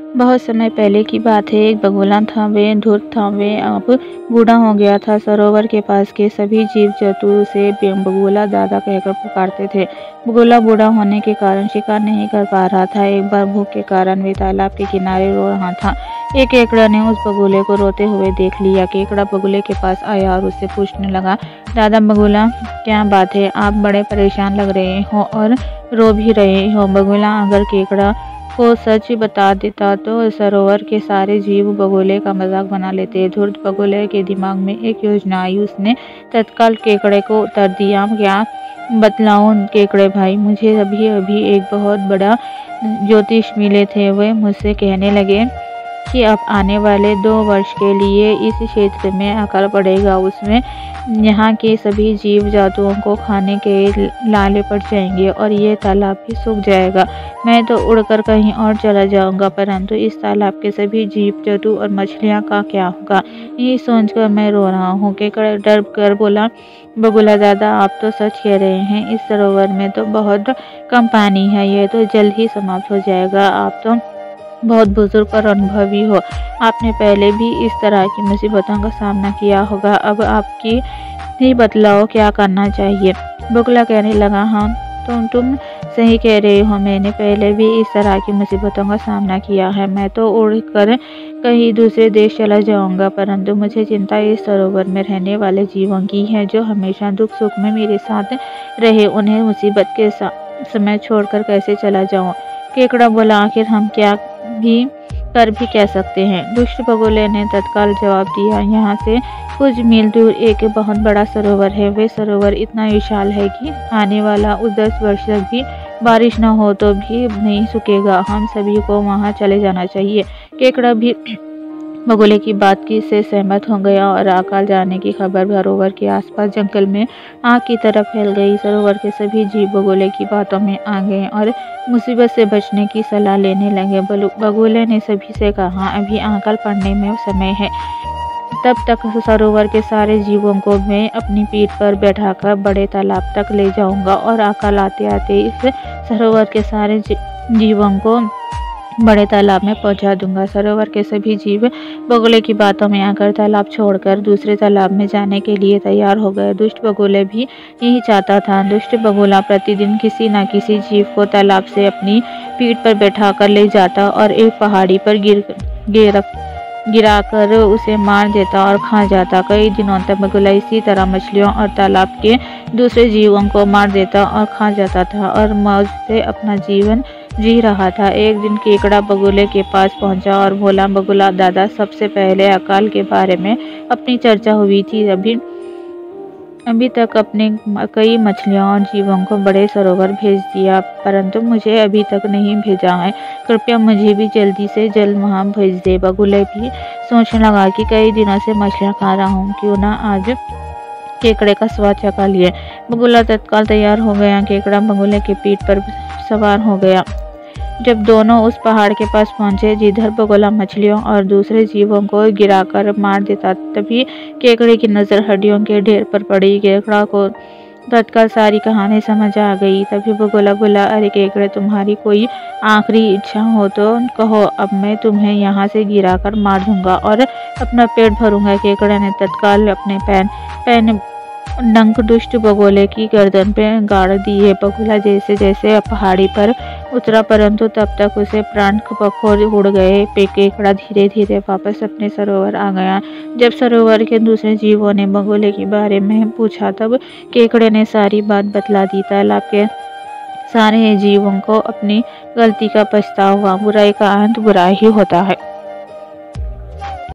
बहुत समय पहले की बात है। एक बगुला था, वे धूर्त था, वे अब बूढ़ा हो गया था। सरोवर के पास के सभी जीव जंतु उसे बगुला दादा कहकर पुकारते थे। बगुला बूढ़ा होने के कारण शिकार नहीं कर पा रहा था। एक बार भूख के कारण वे तालाब के किनारे रो रहा था। एक केकड़ा ने उस बगुले को रोते हुए देख लिया। केकड़ा बगुले के पास आया और उससे पूछने लगा, दादा बगुला, क्या बात है? आप बड़े परेशान लग रहे हो और रो भी रहे हो। बगुला अगर केकड़ा को सच बता देता तो सरोवर के सारे जीव बगुले का मजाक बना लेते। धूर्त बगुले के दिमाग में एक योजना आई। उसने तत्काल केकड़े को उत्तर दिया, क्या बतलाऊं केकड़े भाई, मुझे अभी अभी एक बहुत बड़ा ज्योतिष मिले थे। वे मुझसे कहने लगे कि अब आने वाले 2 वर्ष के लिए इस क्षेत्र में अकाल पड़ेगा। उसमें यहाँ के सभी जीव जंतुओं को खाने के लाले पड़ जाएंगे और ये तालाब भी सूख जाएगा। मैं तो उड़कर कहीं और चला जाऊंगा, परंतु इस तालाब के सभी जीव जंतु और मछलियाँ का क्या होगा? ये सोचकर मैं रो रहा हूँ। केकड़ा डर कर बोला, बगुला दादा, आप तो सच कह रहे हैं। इस सरोवर में तो बहुत कम पानी है, यह तो जल्द ही समाप्त हो जाएगा। आप तो बहुत बुजुर्ग और अनुभवी हो, आपने पहले भी इस तरह की मुसीबतों का सामना किया होगा। अब आपकी ही बतलाओ क्या करना चाहिए। बगुला कहने लगा, हाँ तुम सही कह रहे हो, मैंने पहले भी इस तरह की मुसीबतों का सामना किया है। मैं तो उड़कर कहीं दूसरे देश चला जाऊंगा, परंतु मुझे चिंता इस सरोवर में रहने वाले जीवों की है, जो हमेशा दुख सुख में मेरे साथ रहे। उन्हें मुसीबत के समय छोड़कर कैसे चला जाऊं? केकड़ा बोला, आखिर हम कह सकते हैं। दुष्ट बगुले ने तत्काल जवाब दिया, यहाँ से कुछ मील दूर एक बहुत बड़ा सरोवर है। वे सरोवर इतना विशाल है कि आने वाला उस 10 वर्ष तक भी बारिश न हो तो भी नहीं सूखेगा। हम सभी को वहाँ चले जाना चाहिए। केकड़ा भी बगुले की बात की से सहमत हो गया और अकाल जाने की खबर सरोवर के आसपास जंगल में आग की तरह फैल गई। सरोवर के सभी जीव बगुले की बातों में आ गए और मुसीबत से बचने की सलाह लेने लगे। बगुले ने सभी से कहा, अभी अकाल पड़ने में समय है, तब तक सरोवर के सारे जीवों को मैं अपनी पीठ पर बैठाकर बड़े तालाब तक ले जाऊंगा और अकाल आते आते इस सरोवर के सारे जीवों को बड़े तालाब में पहुंचा दूंगा। सरोवर के सभी जीव बगुले की बातों में आकर तालाब छोड़कर दूसरे तालाब में जाने के लिए तैयार हो गए। दुष्ट बगुले भी यही चाहता था। दुष्ट बगुला प्रतिदिन किसी न किसी जीव को तालाब से अपनी पीठ पर बैठाकर ले जाता और एक पहाड़ी पर गिराकर उसे मार देता और खा जाता। कई दिनों तक बगुला इसी तरह मछलियों और तालाब के दूसरे जीवों को मार देता और खा जाता था और मौज से अपना जीवन जी रहा था। एक दिन केकड़ा बगुले के पास पहुंचा और बोला, बगुला दादा, सबसे पहले अकाल के बारे में अपनी चर्चा हुई थी। अभी तक अपने कई मछलियों और जीवों को बड़े सरोवर भेज दिया, परंतु मुझे अभी तक नहीं भेजा है। कृपया मुझे भी जल्दी से जल्द वहाँ भेज दे। बगुले भी सोचने लगा कि कई दिनों से मछलियाँ खा रहा हूँ, क्यों ना आज केकड़े का स्वाद चखा लिए। बगुला तत्काल तैयार हो गया। केकड़ा बगुले की पीठ पर सवार हो गया। जब दोनों उस पहाड़ के पास पहुंचे जिधर बगुला मछलियों और दूसरे जीवों को गिराकर मार देता, तभी केकड़े की नज़र हड्डियों के ढेर पर पड़ी। केकड़ा को तत्काल सारी कहानी समझ आ गई। तभी बगुला बोला, अरे केकड़े, तुम्हारी कोई आखिरी इच्छा हो तो कहो, अब मैं तुम्हें यहाँ से गिराकर मार दूंगा और अपना पेट भरूंगा। केकड़े ने तत्काल अपने पैन डंक दुष्ट बगुले की गर्दन पे गाड़ दिए। बगुला जैसे जैसे पहाड़ी पर उतरा, परंतु तब तक उसे प्राण पखोर उड़ गए। केकड़ा धीरे धीरे वापस अपने सरोवर आ गया। जब सरोवर के दूसरे जीवों ने बगुले के बारे में पूछा, तब केकड़े ने सारी बात बतला दी। तालाब के सारे जीवों को अपनी गलती का पछतावा हुआ। बुराई का अंत बुरा ही होता है।